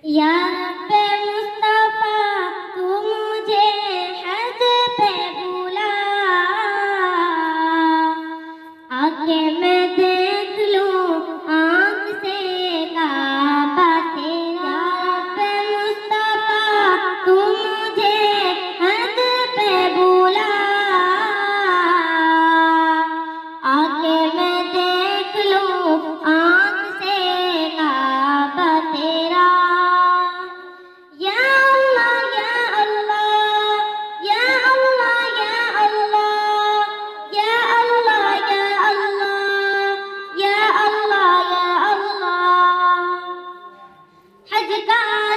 या रब्बे मुस्तफा तू मुझे हज पे बुला, आके मैं देख लूं आँख से काबा तेरा। या रब्बे मुस्तफा तू मुझे हज पे बुला, आके मैं देख लूं आँख से काबा तेरा।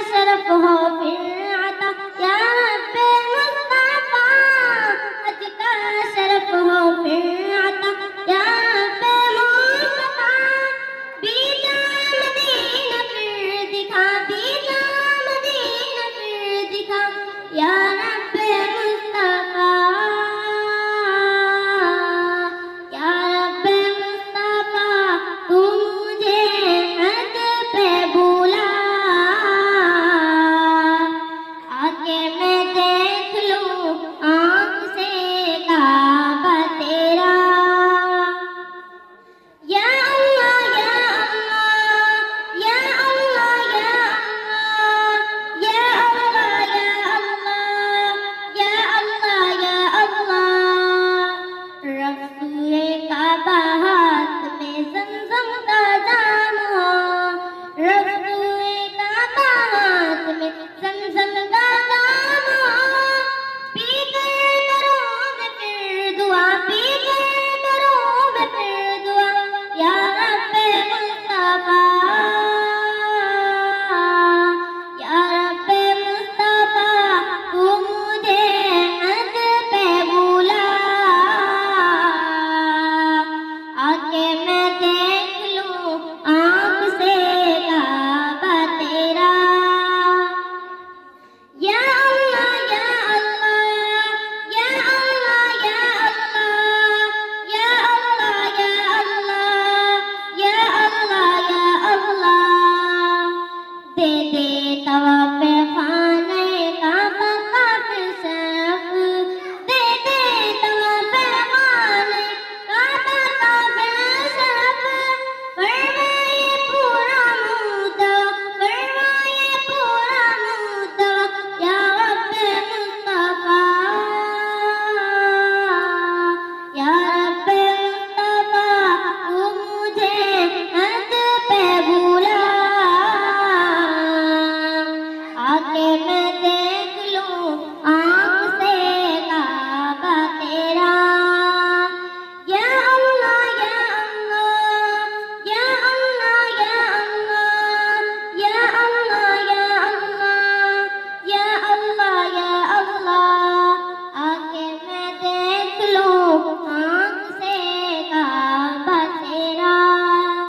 शरफ हो फिर अता या रब्बे मुस्तफा, हज का शरफ हो फिर अता या रब्बे मुस्तफा। बीता मदीना फिर दिखा, बीता मदीना फिर दिखा या रब्बे मुस्तफा, या रब्बे मुस्तफा तू मुझे हज पे बुला, आके मैं देख लूं आँख से काबा तेरा। या अल्लाह या अल्लाह या अल्लाह या अल्लाह या अल्लाह या अल्लाह या अल्लाह। रसूले काबा हाथ में ज़मज़म का जाम हो, रसूले काबा हाथ में ज़मज़म का जाम हो। पीकर करूँ मैं फिर दुआ, पीकर करूँ मैं फिर दुआ या रब्बे मुस्तफा, या रब्बे मुस्तफा तू मुझे हज पे बुला, आके मैं देख लूं आँख से काबा तेरा। या अल्लाह या अल्लाह या अल्लाह या अल्लाह या अल्लाह या अल्लाह या अल्लाह या अल्लाह। दे दे